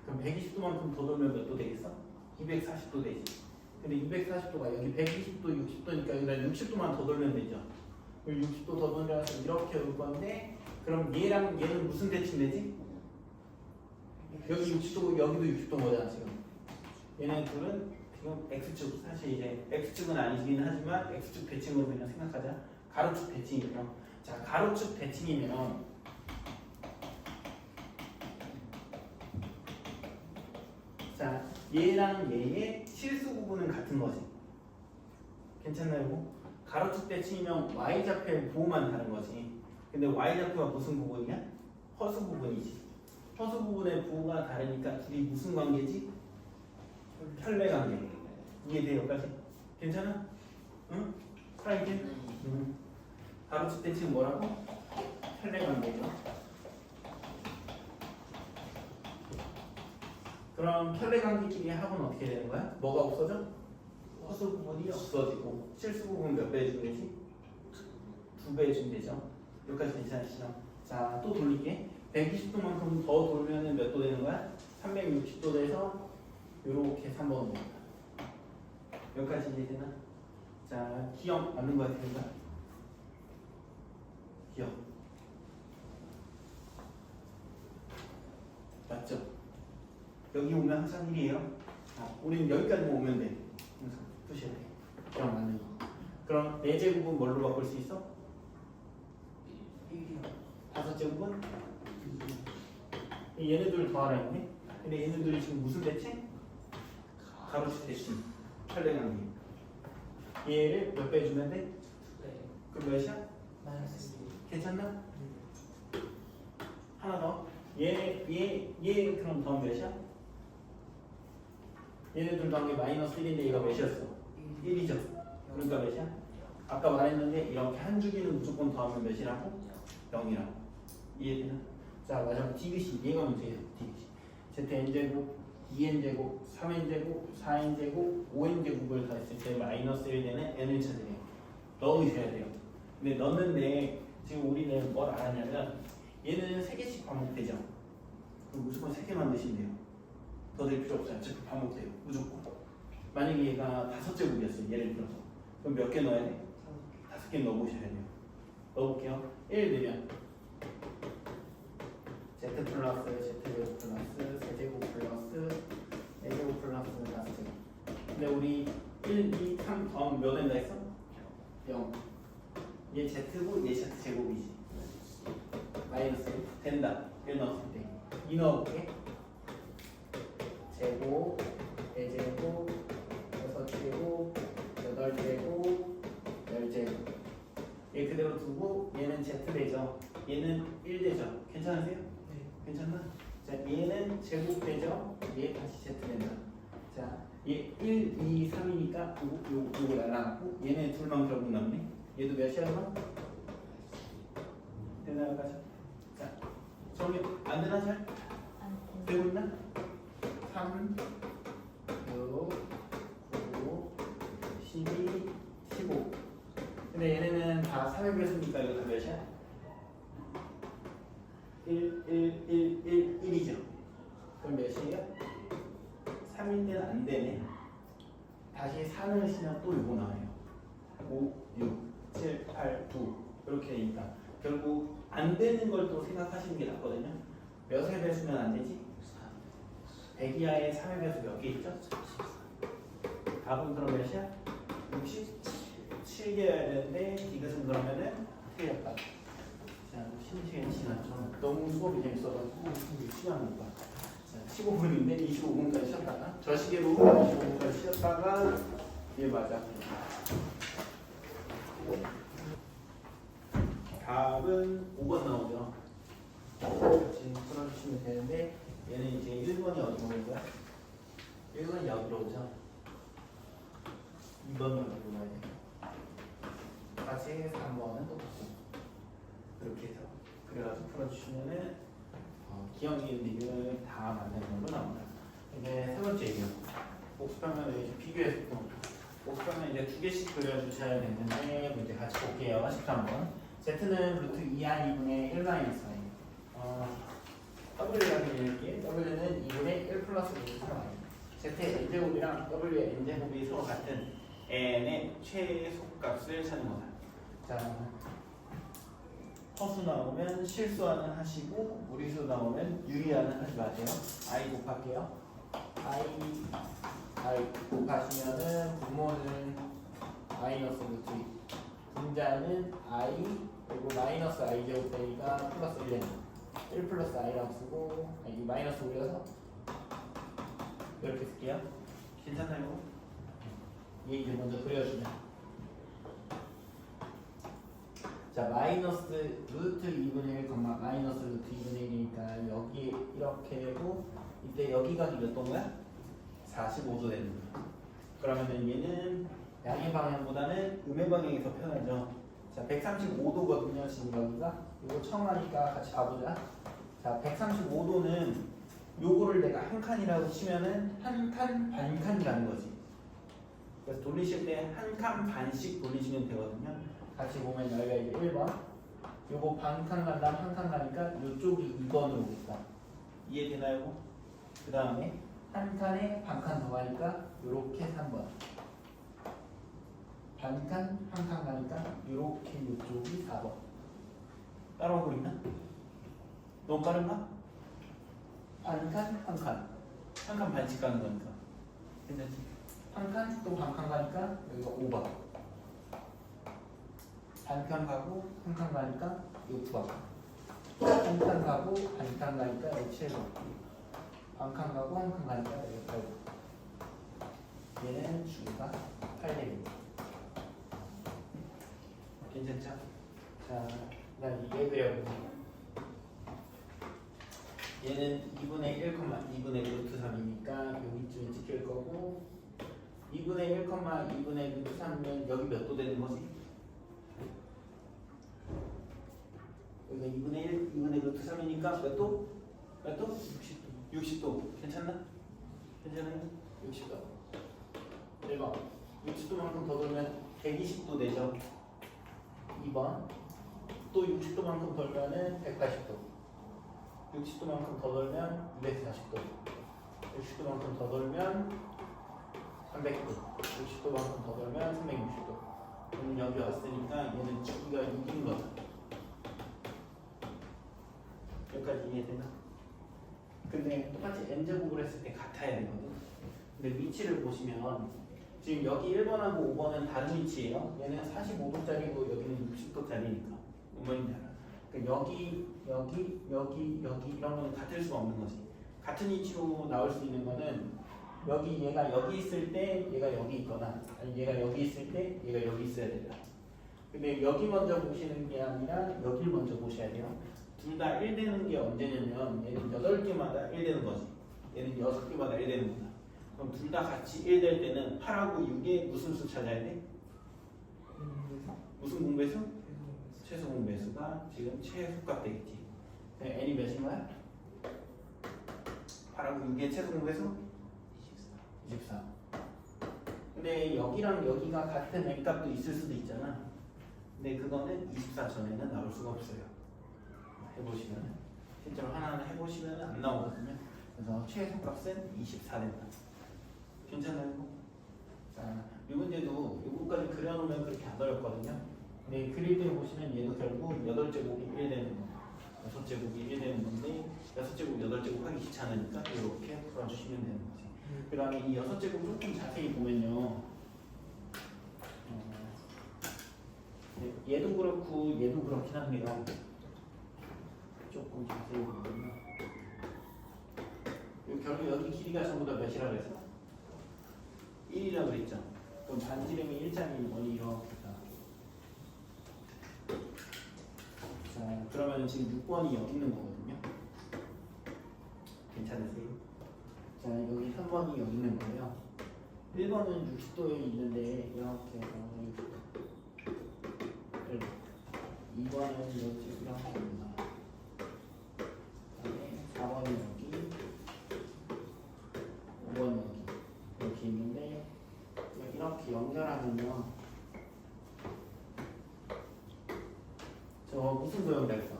그럼 120도만큼 더 돌면 몇 도 되겠어? 240도 되지. 근데 240도가 여기 120도, 60도니까 여기다 60도만 더 돌면 되죠. 그럼 60도 더 돌려서 이렇게 올 건데 그럼 얘랑 얘는 무슨 대칭 되지? 여기 60도고 여기도 60도 거잖아 지금. 얘네 둘은 지금 X축, 사실 이제 X축은 아니긴 하지만 X축 대칭으로 그냥 생각하자. 가로축 대칭이에요. 자, 가로축 대칭이면 자, 얘랑 얘의 실수 구분은 같은 거지. 괜찮나요? 가로축 대칭이면 Y좌표의 부호만 다른 거지. 근데 Y좌표가 무슨 부분이야? 허수 부분이지. 허수 부분의 부호가 다르니까 둘이 무슨 관계지? 켤레 관계. 이해돼 여기까지? 괜찮아? 응? 살아있지? 응. 가로축 대칭은 뭐라고? 켤레 관계죠. 그럼 켤레 관계끼리 합은 어떻게 되는 거야? 뭐가 없어져? 허수 부분이 없어지고 실수 부분 몇 배 해주면 되지? 2배 해주면 되죠. 여기까지 괜찮으시죠? 자, 또 돌릴게. 120도만큼 더 돌면은 몇 도 되는 거야? 360도 돼서 요렇게 3번 옵니다. 여기까지 이해되나? 자, 기억 맞는 거 같습니다. 기억 맞죠? 여기 오면 항상 1이에요. 우리는 여기까지만 오면 돼. 그래서 푸셔야 돼. 기억 맞는 거. 그럼 4제곱은 뭘로 바꿀 수 있어? 1이요. 5제곱은? 얘네들 더하라 했네. 근데 얘네들이 지금 무슨 대칭? 가로수 대칭. 혈랭관계. 얘를 몇 배 주면 돼? 그럼 몇이야? 괜찮나? 하나 더. 얘 그럼 더하면 몇이야? 얘네들 더한 게 마이너스 1인데 얘가 몇이었어? 1이죠. 그러니까 몇이야? 아까 말했는데 이렇게 한 주기는 무조건 더하면 몇이라고? 0이라고. 이해되나? 자, 마지막 DBC. 얘가 문제예요. DBC. ZN제곱, 2n제곱, 3n제곱, 4n제곱, 5n제곱을 다 했을 때 마이너스 1 되는 n을 찾으래요. 넣으셔야 돼요. 근데 넣는데 지금 우리는 뭘 알았냐면 얘는 3개씩 반복되죠. 그럼 무조건 3개만 넣으시면 돼요. 더 될 필요 없어요. 어차피 반복돼요. 무조건. 만약에 얘가 5제곱이었어요. 예를 들어서. 그럼 몇 개 넣어야 돼? 5개 넣어보셔야 돼요. 넣어볼게요. 1 넣으면 Z 플러스 Z제곱 플러스 세제곱 플러스 4제곱 플러스 5제곱. 근데 우리 1, 2, 3 더하면 몇 된다 했어? 0. 얘 Z고 얘 Z제곱이지. 마이너스 1 된다. 1 넣었을 때 2 넣어볼게. 제곱, 4제곱, 6제곱, 8제곱, 10제곱. 얘 그대로 두고 얘는 Z 되죠. 얘는 1 되죠. 괜찮으세요? 네. 괜찮나? 자, 얘는 제곱 되죠. 얘 다시 Z 된다. 자, 얘 1, 2, 3이니까 요거 날라갔고 얘네 둘만 결국 남네. 얘도 몇이야 그럼? 되나가죠? 자, 정리 안 되나 잘? 되고 있나? 3, 6, 9, 12, 15. 근데 얘네는 다 3의 배수니까 이거 다 몇이야? 1, 1, 1, 1, 1이죠. 그럼 몇이에요? 3인데는 안 되네. 다시 4를 넣으시면 또 이거 나와요. 5, 6, 7, 8, 9 이렇게 되니까 결국 안 되는 걸 또 생각하시는 게 낫거든요. 몇의 배수면 안 되지? 100 이하의 3의 배수 몇 개 있죠? 답은 그럼 몇이야? 67개여야 되는데 이것은 그러면은 틀렸다. 자, 심시간 지났죠. 너무 수업이 재밌어가지고 시간 못 봐. 자, 15분인데 25분까지 쉬었다가 저 시계로 25분까지 쉬었다가 얘 맞아. 답은 5번 나오죠. 같이 풀어주시면 되는데 얘는 이제 1번이 어디로 오는 거야? 1번이 여기로 오죠. 2번은 어디로 가야 돼? 같이 3번은 똑같고 그렇게 해서 그래가지고 풀어주시면은 기억이익을 다 만드는 걸로 나옵니다. 이제 세 번째예요. 복습하면 이제 비교해서 또 복습하면 이제 2개씩 그려주셔야 되는데 문제 같이 볼게요. 13번. Z는 루트 2R 2분의 1 마이너스 W라고 읽을게. W는 2분의 1 플러스 루트 3R. Z의 n제곱이랑 W의 n제곱이 서로 같은 n의 최소값을 찾는 거다. 자, 허수 나오면 실수하는 하시고 무리수 나오면 유리하는 하지 마세요. I 곱할게요. I 곱하시면은 분모는 마이너스 루트 2, 분자는 I 그리고 마이너스 I 제곱 되니까 플러스 1은 1 플러스 I라고 쓰고 이 마이너스 올려서 이렇게 쓸게요. 괜찮나요? 얘 이제 먼저 그려주면 자, 마이너스 루트 2분의 1, 마이너스 루트 2분의 1이니까 여기 이렇게 되고 이때 여기가 몇 도인 거야? 45도 되는 거야. 그러면은 얘는 양의 방향보다는 음의 방향이 더 편하죠. 자, 135도거든요. 지금 여기가 이거 처음 하니까 같이 봐보자. 자, 135도는 요거를 내가 한 칸이라고 치면은 한 칸 반칸이라는 거지. 그래서 돌리실 때 한 칸 반씩 돌리시면 되거든요. 같이 보면 여기가 이제 1번, 요거 반칸 간 다음 한 칸 가니까 요쪽이 2번으로 오겠다. 이해되나요? 그 다음에 한 칸에 반칸 더 가니까 요렇게 3번. 반칸 한 칸 가니까 요렇게 요쪽이 4번. 따라오고 있나? 너무 빠른가? 반칸 한 칸. 한 칸 반씩 가는 거니까. 괜찮지? 한 칸 또 반칸 가니까 여기가 5번. 반칸 가고 한 칸 가니까 6번. 한 칸 가고 반칸 가니까 여기 7번. 반칸 가고 한 칸 가니까 여기 8번. 얘는 주가 8렙입니다. 괜찮죠? 자, 그다음 얘 그려보세요. 얘는 2분의 1, 2분의 루트 3이니까 여기쯤에 찍힐 거고 2분의 1, 2분의 루트 3은 여기 몇 도 되는 거지? 여기가 2분의 1, 2분의 루트 3이니까 몇 도? 몇 도? 60도. 60도. 괜찮나? 괜찮아요? 60도. 1번. 60도만큼 더 돌면 120도 되죠? 2번. 또 60도만큼 돌면은 180도. 60도만큼 더 돌면 240도. 60도만큼 더 돌면 300도. 60도만큼 더 돌면 360도. 그럼 여기 왔으니까 얘는 주기가 6인 거죠. 여기까지 이해되나? 근데 똑같이 n제곱을 했을 때 같아야 되거든. 근데 위치를 보시면 지금 여기 1번하고 5번은 다른 위치예요. 얘는 45도짜리고 여기는 60도짜리니까. 뭔 말인지 알아? 그러니까 여기 이런 거는 같을 수가 없는 거지. 같은 위치로 나올 수 있는 거는 여기 얘가 여기 있을 때 얘가 여기 있거나 아니 얘가 여기 있을 때 얘가 여기 있어야 된다. 근데 여기 먼저 보시는 게 아니라 여기 먼저 보셔야 돼요. 둘 다 1 되는 게 언제냐면 얘는 8개마다 1 되는 거지. 얘는 6개마다 1 되는 거다. 그럼 둘 다 같이 1 될 때는 8하고 6에 무슨 수 찾아야 돼? 무슨 공배수? 최소 공배수가 지금 최소값 되겠지. n이 몇인 거야? 8하고 6의 최소 공배수? 24. 근데 여기랑 여기가 같은 n값도 있을 수도 있잖아. 근데 그거는 24 전에는 나올 수가 없어요. 해보시면 실제로 하나하나 해보시면 안 나오거든요. 그래서 최소값은 24 된다. 괜찮아요? 자, 이 문제도 요거까지 그려놓으면 그렇게 안 어렵거든요. 근데 그릴 때 보시면 얘도 결국 8제곱이 1 되는 거 6제곱이 1 되는 건데 6제곱, 8제곱 하기 귀찮으니까 이렇게 풀어주시면 되는 거지. 그 다음에 이 6제곱 조금 자세히 보면요. 얘도 그렇고 얘도 그렇긴 한데요. 조금 자세히 보면요. 결국 여기 길이가 전부 다 몇이라 그랬어? 1이라고 그랬죠? 그럼 반지름이 1짜리 원이 이렇게 다. 자, 그러면 지금 6번이 여기 있는 거거든요. 괜찮으세요? 자, 여기 3번이 여기 있는 거예요. 1번은 60도에 있는데 이렇게 해서 60도. 2번은 여기 이렇게 있습니다. 그다음에 4번이 여기, 5번이 여기 이렇게 있는데 이렇게 연결하면요. 저 무슨 도형 될까?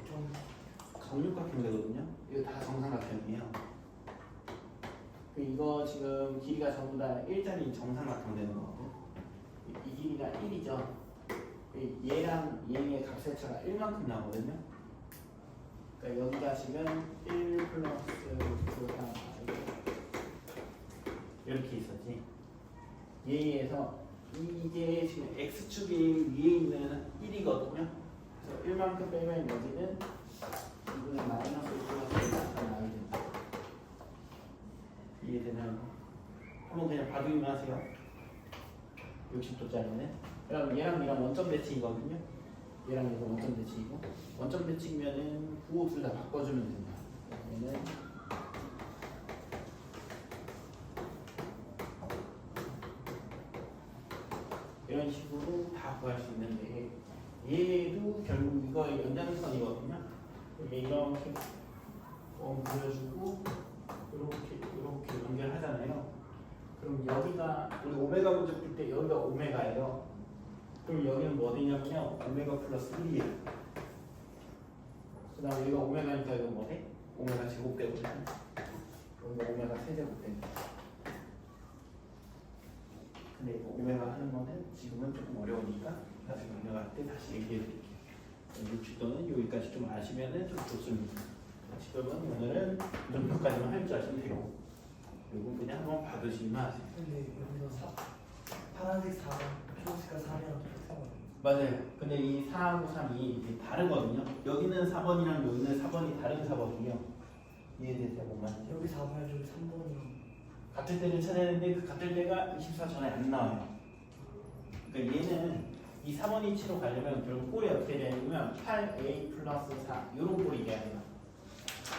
좀 정육각형 되거든요. 이거 다 정삼각형이에요. 이거 지금 길이가 전부 다 1짜리 정삼각형 되는 거거든. 이 길이가 1이죠. 얘랑 얘의 값의 차가 1만큼 나오거든요. 그러니까 여기가 지금 1 플러스 9다 이렇게 있었지. 얘에서 이게 지금 x축이 위에 있는 1이거든요. 그래서 1만큼 빼면 여기는 2분의 마이너스 1 플러스 1가 나오게 된다. 이해되나요? 한번 그냥 봐두기만 하세요. 60도짜리는. 그럼 얘랑 얘랑 원점 대칭이거든요. 얘랑 얘가 원점 대칭이고 원점 대칭이면은 부호 둘 다 바꿔주면 된다. 얘는 이런 식으로 다 구할 수 있는데 얘도 결국 이거의 연장선이거든요. 얘 이렇게 보여주고 이렇게 연결하잖아요. 그럼 여기가 우리 오메가 문제 풀 때 여기가 오메가예요. 그럼 여기는 뭐 되냐면요 오메가 플러스 1이야. 그 다음에 여기가 오메가니까 이거 뭐 돼? 오메가 제곱되거든. 여기가 오메가 세제곱 되는 거야. 근데 이거 오메가 하는 거는 지금은 조금 어려우니까 나중에 오메가 할 때 다시 얘기해 드릴게요. 육식도는 여기까지 좀 아시면은 좀 좋습니다. 지금은 오늘은 이 정도까지만 할 줄 아시면 돼요. 이거 그냥 한번 봐두시면 하세요. 근데 여기서 파란색 4번, 초록색깔 3이랑 똑같아요. 맞아요. 근데 이 4하고 3이 이게 다르거든요. 여기는 4번이랑 여기는 4번이 다른 4번이에요. 이해되세요? 뭔 말인지? 여기 4번, 여기 3번이랑 같을 때를 찾아내는데 그 같을 때가 24 전에 안 나와요. 그러니까 얘는 이 4번 위치로 가려면 결국 꼴이 어떻게 되냐면 8a 플러스 4 이런 꼴이 돼야 돼요.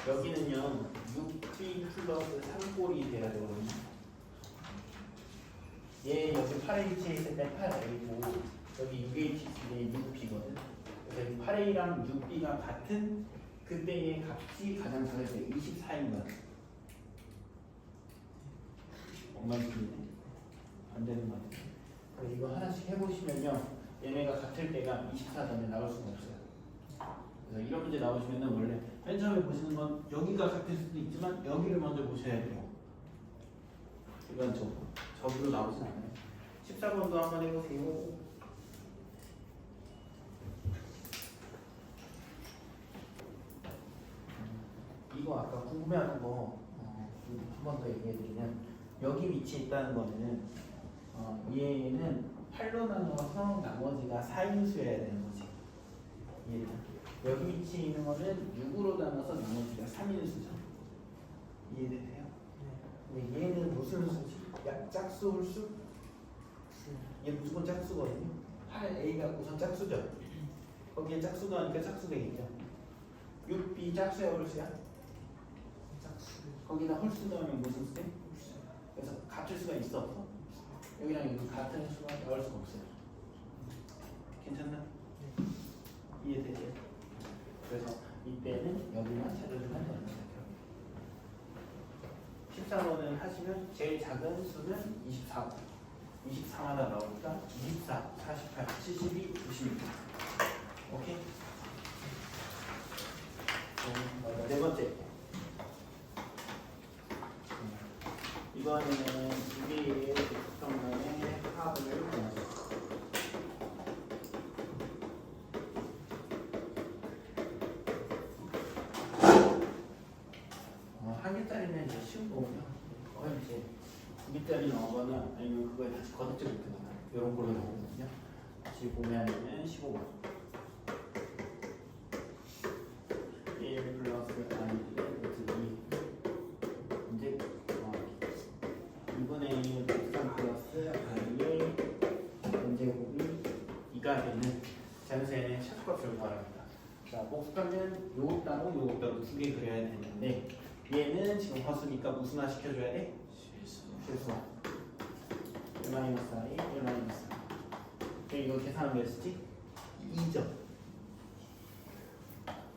여기는요 6b 플러스 3꼴이 돼야 되거든요. 얘 여기 8a 위치에 있을 때 8a고 여기 6a 있을 때 6b거든. 그래서 이 8a랑 6b가 같은 그때의 값이 가장 작을 때 24인 거야. 엉망진네. 안 되는 거 같아요. 이거 하나씩 해보시면요. 얘네가 같을 때가 24 전에 나올 수가 없어요. 그래서 이런 문제 나오시면은 원래 맨 처음에 보시는 건 여기가 같을 수도 있지만 여기를 먼저 보셔야 돼요. 이건 저기로 나오진 않아요. 14번도 한번 해보세요. 이거 아까 궁금해하는 거 한 번 더 얘기해드리면 여기 위치에 있다는 거는 얘는 8로 나눠서 나머지가 4인수여야 되는 거지. 이해돼요? 여기 위치에 있는 거는 6으로 나눠서 나머지가 3인수죠. 이해되세요? 근데 얘는 무슨 수지? 짝수, 홀수? 얘 무조건 짝수거든요. 8a가 우선 짝수죠. 거기에 짝수가 하니까 짝수 되겠죠. 6b 짝수야 홀수야? 짝수. 거기다 홀수 넣으면 무슨 수 돼? 그래서 같을 수가 있어 없어? 여기랑 여기 같은 수가 나올 수가 없어요. 괜찮나? 이해되죠? 그래서 이때는 여기만 찾아주면 됩니다. 14번을 하시면 제일 작은 수는 24. 23하다 나오니까 24, 48, 72, 96. 오케이? 네 번째. 이번에는 두 개의 특성만의 합을 보여줘. 한 개짜리는 이제 쉬운 거고요. 이제 두 개짜리 나오거나 아니면 그거에 다시 거듭지 못하거나 이런 걸로 나오거든요. 다시 보면은 15번. 1 플러스 i 루트 2 이제 2분의 1 3 플러스 i의 전제곱이 2가 되는 전세의 최소값을 구하랍니다. 자, 복습하면 요것 따로 요것 따로 두 개 그려야 되는데 얘는 지금 허수니까 무슨 화 시켜줘야 돼? 실수화. 1 마이너스 i, 1 마이너스 i. 이거 계산하면 몇 쓰지? 2점.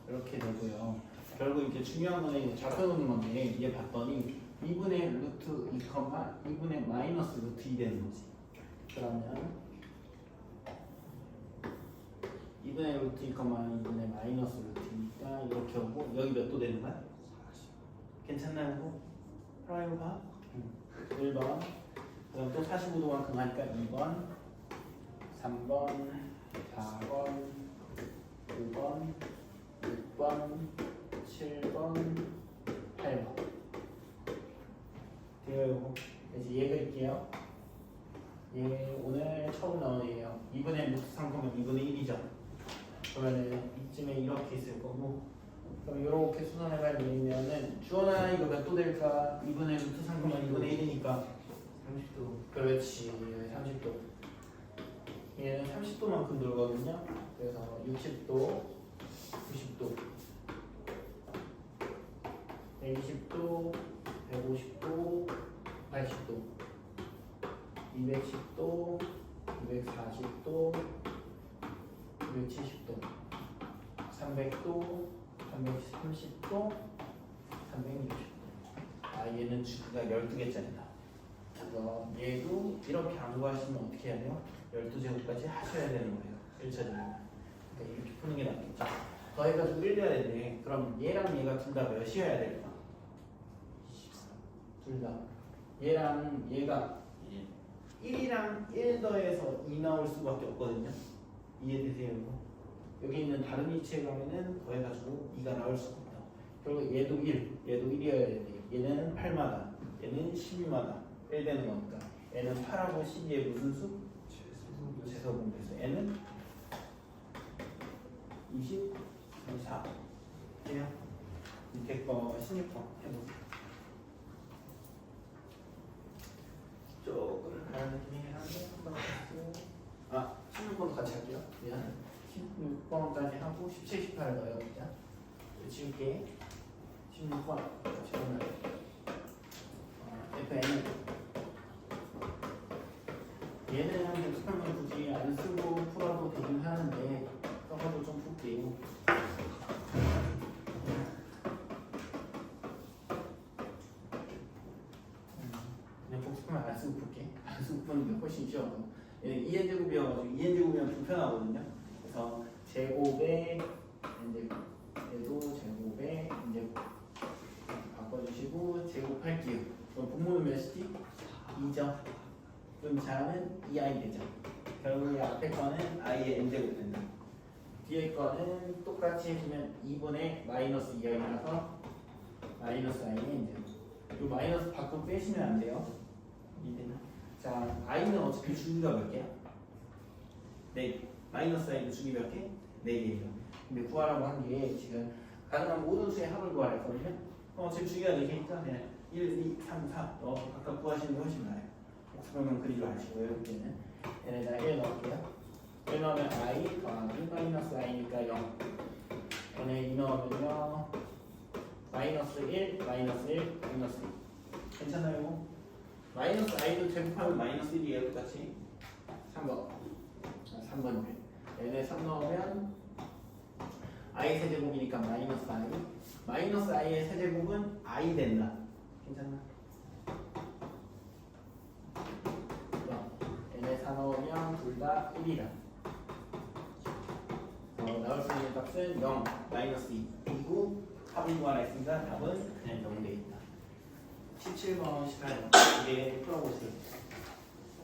이렇게 되고요. 결국 이렇게 중요한 거는 잡혀놓는 건데 얘 봤더니 2분의 루트 2, 2분의 마이너스 루트 2 되는 거지. 그러면 2분의 루트 2, 2분의 마이너스 루트 2가 이렇게 오고 여기 몇 도 되는 거야? 괜찮나요? 프라이브 봐. 1번. 그럼 또 45도만큼 하니까 2번, 3번, 4번, 5번, 6번, 7번, 8번. 돼요. 이제 얘 그릴게요. 얘 오늘 처음 나온 얘예요. 2분의 루트 3, 2분의 1이죠. 그러면은 이쯤에 이렇게 있을 거고, 그럼 이렇게 수선해갈 일이면은 주원아 이거 몇 도 될까? 2분의 루트 3, 2분의 1이니까 30도. 그렇지, 30도. 얘는 30도만큼 돌거든요. 그래서 60도, 90도, 120도, 150도, 80도, 210도, 240도, 270도, 300도, 330도, 360도. 얘는 주가 12개짜리다. 그래서 얘도 이렇게 안 구하시면 어떻게 해야 돼요? 12제곱까지 하셔야 되는 거예요. 1차적으로. 그러니까 이렇게 푸는 게 낫겠죠. 더해가지고 1 돼야 되는데 그럼 얘랑 얘가 둘 다 몇이어야 될까? 둘 다. 얘랑 얘가 1이랑 1 더해서 2 나올 수밖에 없거든요. 이해되세요? 여기 있는 다른 이치에 가면은 더해가지고 2가 나올 수가 없다. 결국 얘도 1, 얘도 1이어야 돼. 얘는 8마다, 얘는 12마다 1 되는 거니까 얘는 8하고 12의 무슨 수? 제곱분배수. 얘는 24. 돼요? 밑에 거 16번 해보세요. 조금 다르긴 한데 한번 해보세요. 16번도 같이 할게요. 미안. 16번까지 하고 17, 18 넣어요. 그냥 지울게. 16번 같이 보면 FN은 얘는 복습하면 굳이 안 쓰고 풀어도 되긴 하는데 써가지고 좀 풀게요. 그냥 복습하면 안 쓰고 풀게. 안 쓰고 푸는 게 훨씬 쉬워서. 얘는 2n 제곱이어가지고 2n 제곱이면 불편하거든요. 그래서 제곱에 n제곱, 얘도 제곱에 n제곱 바꿔주시고 제곱할게요. 그럼 분모는 몇이지? 2죠. 그럼 자는 2i 되죠. 결국에 앞에 거는 i의 n제곱 된다. 뒤에 거는 똑같이 해주면 2분의 마이너스 2i라서 마이너스 i의 n제곱. 이 마이너스 밖으로 빼시면 안 돼요. 이제는. 자, i는 어차피 주기가 몇 개야? 4개. 마이너스 i는 주기 몇 개? 4개예요. 근데 구하라고 한 게 지금 가능한 모든 수의 합을 구하라 했거든요. 지금 주기가 4개 있죠? 네. 1, 2, 3, 4 각각 구하시는 게 훨씬 나아요. 복습하면 그리지 마시고요. 여기는 얘네다 1 넣을게요. 1 넣으면 i 더하기 마이너스 i니까 0. 얘네 2 넣으면요 마이너스 1, 마이너스 1, 마이너스 2. 괜찮아요? 마이너스 i도 제곱하면 마이너스 1이에요. 똑같이 3번 3번 얘네 3 넣으면 i 세제곱이니까 마이너스 i. 마이너스 i의 세제곱은 i 된다. 괜찮나? 얘네 4 넣으면 둘 다 1이다. 나올 수 있는 값은 0, 마이너스 2. 그리고 합을 구하라 했으니까 답은 그냥 0 돼 있다. 17번, 18번 이게 풀어보세요.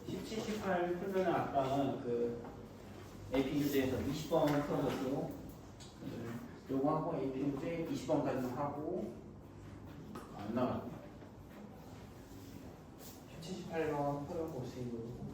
17, 18 풀면 아까 그 AP 문제에서 20번 풀어보세요. 요거 하고 AP 문제 20번까지 하고 안 나왔네. 17, 18번 풀어보세요.